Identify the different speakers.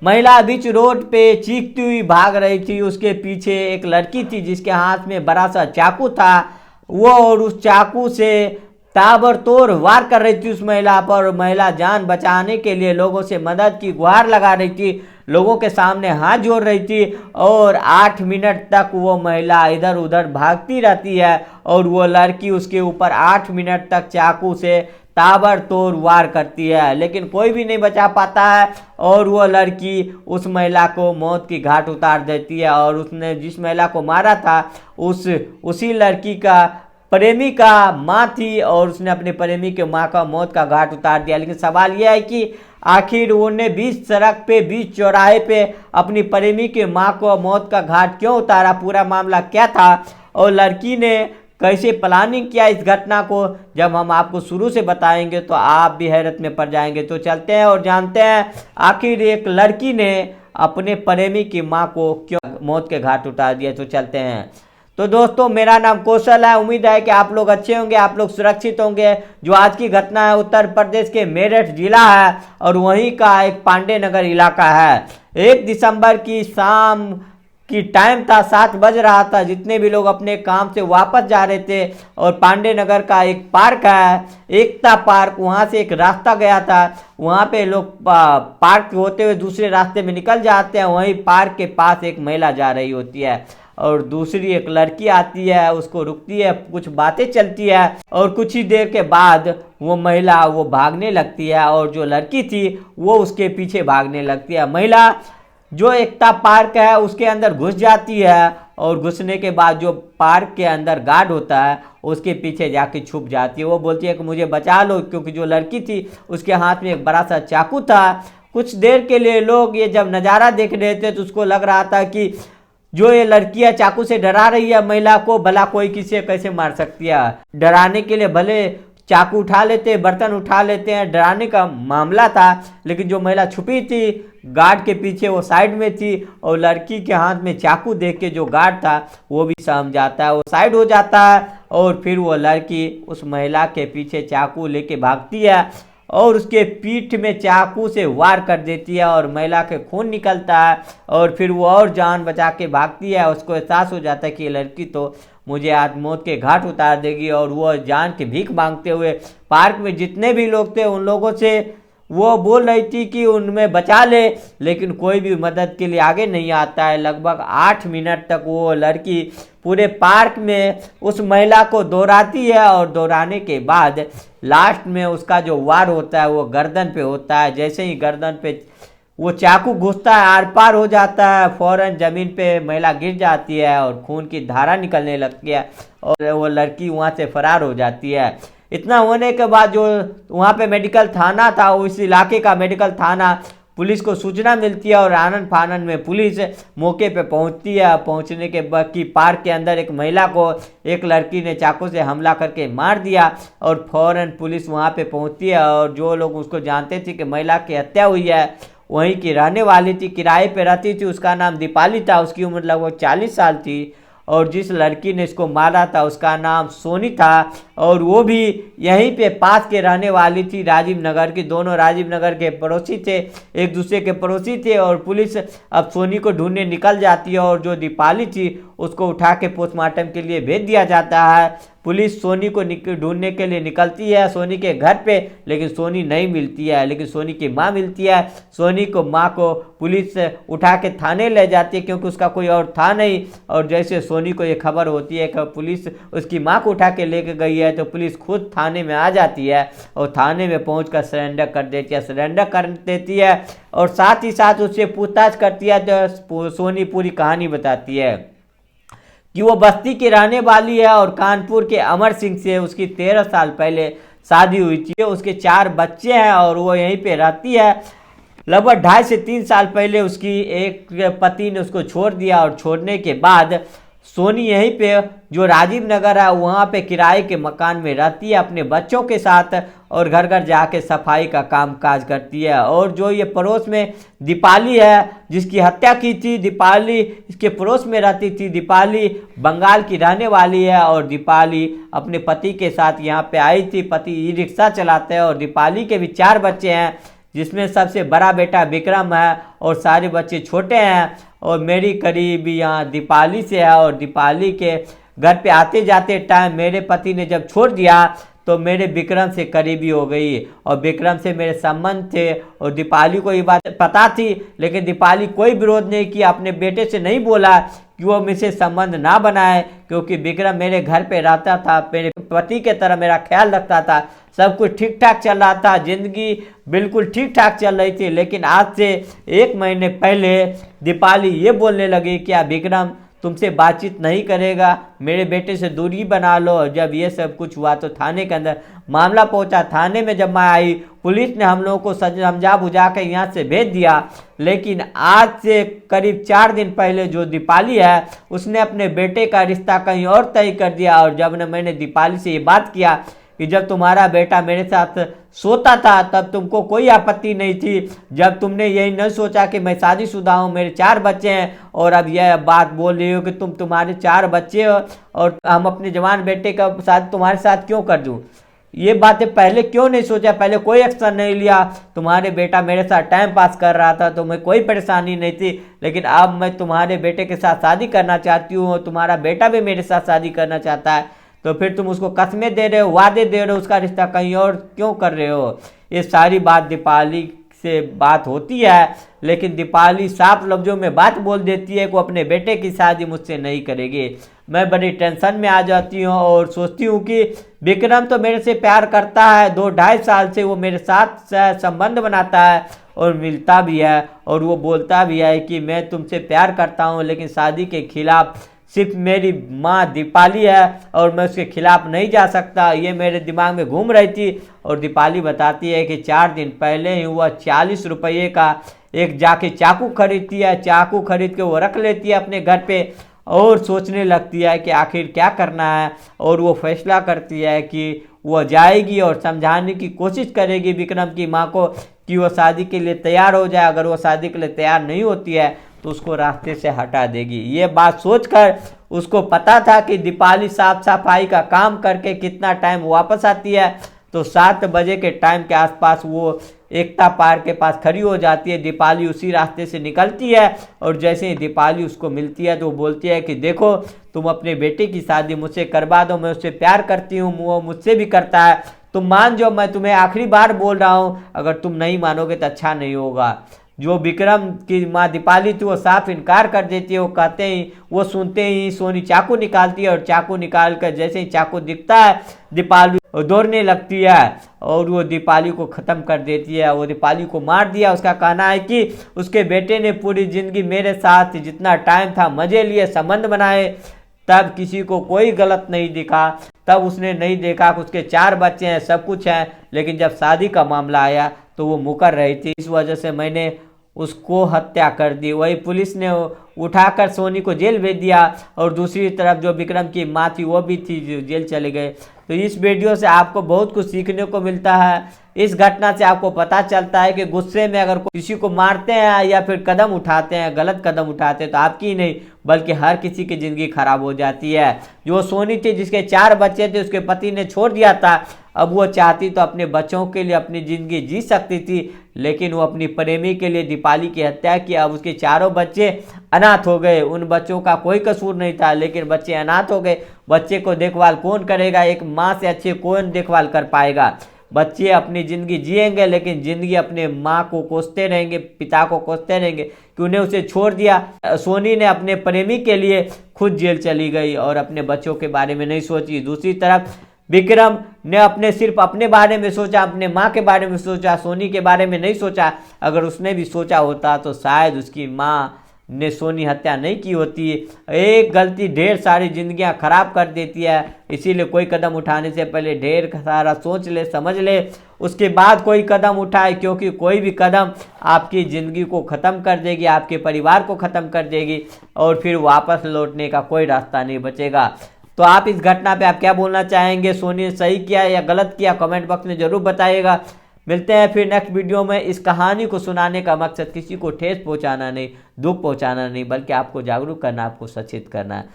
Speaker 1: महिला बीच रोड पे चीखती हुई भाग रही थी। उसके पीछे एक लड़की थी जिसके हाथ में बड़ा सा चाकू था। वो और उस चाकू से ताबड़तोड़ वार कर रही थी उस महिला पर। महिला जान बचाने के लिए लोगों से मदद की गुहार लगा रही थी, लोगों के सामने हाथ जोड़ रही थी। और 8 मिनट तक वो महिला इधर उधर भागती रहती है और वो लड़की उसके ऊपर 8 मिनट तक चाकू से ताबड़तोड़ वार करती है, लेकिन कोई भी नहीं बचा पाता है। और वो लड़की उस महिला को मौत की घाट उतार देती है। और उसने जिस महिला को मारा था उसी लड़की का प्रेमी का माँ थी और उसने अपने प्रेमी के माँ का मौत का घाट उतार दिया। लेकिन सवाल यह है कि आखिर उन्होंने बीच सड़क पे, बीच चौराहे पे अपनी प्रेमी के माँ को मौत का घाट क्यों उतारा, पूरा मामला क्या था और लड़की ने कैसे प्लानिंग किया इस घटना को, जब हम आपको शुरू से बताएंगे तो आप भी हैरत में पड़ जाएंगे। तो चलते हैं और जानते हैं आखिर एक लड़की ने अपने प्रेमी की माँ को क्यों मौत के घाट उतार दिया। तो चलते हैं। तो दोस्तों, मेरा नाम कौशल है। उम्मीद है कि आप लोग अच्छे होंगे, आप लोग सुरक्षित होंगे। जो आज की घटना है उत्तर प्रदेश के मेरठ जिला है और वहीं का एक पांडे नगर इलाका है। 1 दिसंबर की शाम की टाइम था, 7 बज रहा था। जितने भी लोग अपने काम से वापस जा रहे थे और पांडे नगर का एक पार्क है, एकता पार्क, वहाँ से एक रास्ता गया था। वहाँ पे लोग पार्क होते हुए दूसरे रास्ते में निकल जाते हैं। वहीं पार्क के पास एक महिला जा रही होती है और दूसरी एक लड़की आती है, उसको रुकती है, कुछ बातें चलती है और कुछ ही देर के बाद वो महिला वो भागने लगती है और जो लड़की थी वो उसके पीछे भागने लगती है। महिला जो एकता पार्क है उसके अंदर घुस जाती है और घुसने के बाद जो पार्क के अंदर गार्ड होता है उसके पीछे जाके छुप जाती है। वो बोलती है कि मुझे बचा लो, क्योंकि जो लड़की थी उसके हाथ में एक बड़ा सा चाकू था। कुछ देर के लिए लोग ये जब नज़ारा देख रहे थे तो उसको लग रहा था कि जो ये लड़कियां चाकू से डरा रही है महिला को, भला कोई किसी कैसे मार सकती है। डराने के लिए भले चाकू उठा लेते, बर्तन उठा लेते हैं, डराने का मामला था। लेकिन जो महिला छुपी थी गार्ड के पीछे, वो साइड में थी और लड़की के हाथ में चाकू देख के जो गार्ड था वो भी समझ जाता है, वो साइड हो जाता है और फिर वो लड़की उस महिला के पीछे चाकू लेके भागती है और उसके पीठ में चाकू से वार कर देती है और महिला के खून निकलता है। और फिर वो और जान बचा के भागती है। उसको एहसास हो जाता है कि ये लड़की तो मुझे आज मौत के घाट उतार देगी। और वो जान की भीख मांगते हुए पार्क में जितने भी लोग थे उन लोगों से वो बोल रही थी कि उनमें बचा ले, लेकिन कोई भी मदद के लिए आगे नहीं आता है। लगभग 8 मिनट तक वो लड़की पूरे पार्क में उस महिला को दौड़ाती है और दौड़ाने के बाद लास्ट में उसका जो वार होता है वो गर्दन पे होता है। जैसे ही गर्दन पे वो चाकू घुसता है, आर पार हो जाता है, फौरन जमीन पे महिला गिर जाती है और खून की धारा निकलने लगती है और वो लड़की वहाँ से फरार हो जाती है। इतना होने के बाद जो वहाँ पे मेडिकल थाना था, उस इलाके का मेडिकल थाना, पुलिस को सूचना मिलती है और आनन फानन में पुलिस मौके पे पहुँचती है। पहुँचने के बाद कि पार्क के अंदर एक महिला को एक लड़की ने चाकू से हमला करके मार दिया और फौरन पुलिस वहाँ पे पहुँचती है। और जो लोग उसको जानते थे कि महिला की हत्या हुई है, वहीं की रहने वाली थी, किराए पे रहती थी, उसका नाम दीपाली था, उसकी उम्र लगभग 40 साल थी। और जिस लड़की ने इसको मारा था उसका नाम सोनी था और वो भी यहीं पे पास के रहने वाली थी, राजीव नगर की। दोनों राजीव नगर के पड़ोसी थे, एक दूसरे के पड़ोसी थे। और पुलिस अब सोनी को ढूंढने निकल जाती है और जो दीपाली थी उसको उठा के पोस्टमार्टम के लिए भेज दिया जाता है। पुलिस सोनी को ढूंढने के लिए निकलती है सोनी के घर पे, लेकिन सोनी नहीं मिलती है। लेकिन सोनी की माँ मिलती है। सोनी को माँ को पुलिस उठा के थाने ले जाती है क्योंकि उसका कोई और था नहीं। और जैसे सोनी को ये खबर होती है कि पुलिस उसकी माँ को उठा के लेके गई है तो पुलिस खुद थाने में आ जाती है और थाने में पहुँच सरेंडर कर देती है, सरेंडर कर देती है और साथ ही साथ उससे पूछताछ करती है। तो सोनी पूरी कहानी बताती है कि वो बस्ती की रहने वाली है और कानपुर के अमर सिंह से उसकी 13 साल पहले शादी हुई थी। उसके 4 बच्चे हैं और वो यहीं पे रहती है। लगभग 2.5 से 3 साल पहले उसकी एक पति ने उसको छोड़ दिया और छोड़ने के बाद सोनी यहीं पे जो राजीव नगर है वहाँ पे किराए के मकान में रहती है अपने बच्चों के साथ और घर घर जाके सफाई का काम काज करती है। और जो ये पड़ोस में दीपाली है जिसकी हत्या की थी, दीपाली इसके पड़ोस में रहती थी। दीपाली बंगाल की रहने वाली है और दीपाली अपने पति के साथ यहाँ पे आई थी। पति ई रिक्शा चलाते हैं और दीपाली के भी 4 बच्चे हैं जिसमें सबसे बड़ा बेटा विक्रम है और सारे बच्चे छोटे हैं। और मेरी करीबी यहाँ दीपाली से है, और दीपाली के घर पे आते जाते टाइम मेरे पति ने जब छोड़ दिया तो मेरे विक्रम से करीबी हो गई, और विक्रम से मेरे संबंध थे। और दीपाली को ये बात पता थी, लेकिन दीपाली कोई विरोध नहीं किया, अपने बेटे से नहीं बोला कि वो मुझसे संबंध ना बनाए, क्योंकि विक्रम मेरे घर पे रहता था, मेरे पति के तरह मेरा ख्याल रखता था, सब कुछ ठीक ठाक चल रहा था, जिंदगी बिल्कुल ठीक ठाक चल रही थी। लेकिन आज से 1 महीने पहले दीपाली ये बोलने लगी कि विक्रम तुमसे बातचीत नहीं करेगा, मेरे बेटे से दूरी बना लो। जब ये सब कुछ हुआ तो थाने के अंदर मामला पहुंचा। थाने में जब मैं आई, पुलिस ने हम लोगों को समझा बुझा कर यहाँ से भेज दिया। लेकिन आज से करीब 4 दिन पहले जो दीपाली है, उसने अपने बेटे का रिश्ता कहीं और तय कर दिया। और जब मैंने दीपाली से ये बात किया कि जब तुम्हारा बेटा मेरे साथ सोता था तब तुमको कोई आपत्ति नहीं थी, जब तुमने यही नहीं सोचा कि मैं शादीशुदा हूँ, मेरे 4 बच्चे हैं, और अब यह बात बोल रही हो कि तुम्हारे 4 बच्चे हो और हम अपने जवान बेटे का शादी तुम्हारे साथ क्यों कर दूँ। ये बातें पहले क्यों नहीं सोचा, पहले कोई एक्शन नहीं लिया। तुम्हारे बेटा मेरे साथ टाइम पास कर रहा था तो मैं कोई परेशानी नहीं थी, लेकिन अब मैं तुम्हारे बेटे के साथ शादी करना चाहती हूँ, तुम्हारा बेटा भी मेरे साथ शादी करना चाहता है, तो फिर तुम उसको कस्में दे रहे हो, वादे दे रहे हो, उसका रिश्ता कहीं और क्यों कर रहे हो। ये सारी बात दीपाली से बात होती है, लेकिन दीपाली साफ लफ्जों में बात बोल देती है कि वो अपने बेटे की शादी मुझसे नहीं करेगी। मैं बड़ी टेंशन में आ जाती हूँ और सोचती हूँ कि विक्रम तो मेरे से प्यार करता है, 2-2.5 साल से वो मेरे साथ संबंध बनाता है और मिलता भी है, और वो बोलता भी है कि मैं तुमसे प्यार करता हूँ, लेकिन शादी के खिलाफ सिर्फ मेरी माँ दीपाली है और मैं उसके खिलाफ नहीं जा सकता। ये मेरे दिमाग में घूम रही थी। और दीपाली बताती है कि 4 दिन पहले ही वह 40 रुपये का एक जाके चाकू खरीदती है, चाकू खरीद के वो रख लेती है अपने घर पे और सोचने लगती है कि आखिर क्या करना है। और वो फैसला करती है कि वो जाएगी और समझाने की कोशिश करेगी विक्रम की माँ को कि वो शादी के लिए तैयार हो जाए। अगर वो शादी के लिए तैयार नहीं होती है तो उसको रास्ते से हटा देगी। ये बात सोचकर उसको पता था कि दीपाली साफ सफाई का काम करके कितना टाइम वापस आती है, तो 7 बजे के टाइम के आसपास वो एकता पार्क के पास खड़ी हो जाती है। दीपाली उसी रास्ते से निकलती है और जैसे ही दीपाली उसको मिलती है तो वो बोलती है कि देखो तुम अपने बेटे की शादी मुझसे करवा दो, मैं उससे प्यार करती हूँ, वो मुझसे भी करता है, तुम मान जाओ, मैं तुम्हें आखिरी बार बोल रहा हूँ, अगर तुम नहीं मानोगे तो अच्छा नहीं होगा। जो विक्रम की माँ दीपाली थी वो साफ इनकार कर देती है। वो कहते ही वो सुनते ही सोनी चाकू निकालती है और चाकू निकाल कर जैसे ही चाकू दिखता है दीपाली दौड़ने लगती है और वो दीपाली को ख़त्म कर देती है। वो दीपाली को मार दिया। उसका कहना है कि उसके बेटे ने पूरी ज़िंदगी मेरे साथ जितना टाइम था मज़े लिए, संबंध बनाए, तब किसी को कोई गलत नहीं दिखा, तब उसने नहीं देखा कि उसके 4 बच्चे हैं, सब कुछ हैं, लेकिन जब शादी का मामला आया तो वो मुकर रही थी। इस वजह से मैंने उसको हत्या कर दी। वही पुलिस ने उठाकर सोनी को जेल भेज दिया और दूसरी तरफ जो विक्रम की माँ थी वो भी थी, जो जेल चले गए। तो इस वीडियो से आपको बहुत कुछ सीखने को मिलता है। इस घटना से आपको पता चलता है कि गुस्से में अगर किसी को मारते हैं या फिर कदम उठाते हैं, गलत कदम उठाते हैं, तो आपकी ही नहीं बल्कि हर किसी की ज़िंदगी खराब हो जाती है। जो सोनी थी जिसके 4 बच्चे थे, उसके पति ने छोड़ दिया था, अब वो चाहती तो अपने बच्चों के लिए अपनी ज़िंदगी जी सकती थी, लेकिन वो अपनी प्रेमी के लिए दीपाली की हत्या की। अब उसके 4 बच्चे अनाथ हो गए। उन बच्चों का कोई कसूर नहीं था, लेकिन बच्चे अनाथ हो गए। बच्चे को देखभाल कौन करेगा? एक माँ से अच्छे कौन देखभाल कर पाएगा? बच्चे अपनी ज़िंदगी जिएंगे, लेकिन ज़िंदगी अपने माँ को कोसते रहेंगे, पिता को कोसते रहेंगे कि उन्हें उसे छोड़ दिया। सोनी ने अपने प्रेमी के लिए खुद जेल चली गई और अपने बच्चों के बारे में नहीं सोची। दूसरी तरफ विक्रम ने सिर्फ अपने बारे में सोचा, अपने माँ के बारे में सोचा, सोनी के बारे में नहीं सोचा। अगर उसने भी सोचा होता तो शायद उसकी माँ ने सोनी हत्या नहीं की होती। एक गलती ढेर सारी जिंदगियां खराब कर देती है, इसीलिए कोई कदम उठाने से पहले ढेर सारा सोच ले, समझ ले, उसके बाद कोई कदम उठाए, क्योंकि कोई भी कदम आपकी ज़िंदगी को ख़त्म कर देगी, आपके परिवार को ख़त्म कर देगी और फिर वापस लौटने का कोई रास्ता नहीं बचेगा। तो आप इस घटना पे आप क्या बोलना चाहेंगे? सोनी ने सही किया या गलत किया? कमेंट बॉक्स में ज़रूर बताइएगा। मिलते हैं फिर नेक्स्ट वीडियो में। इस कहानी को सुनाने का मकसद किसी को ठेस पहुंचाना नहीं, दुख पहुंचाना नहीं, बल्कि आपको जागरूक करना, आपको सचेत करना है।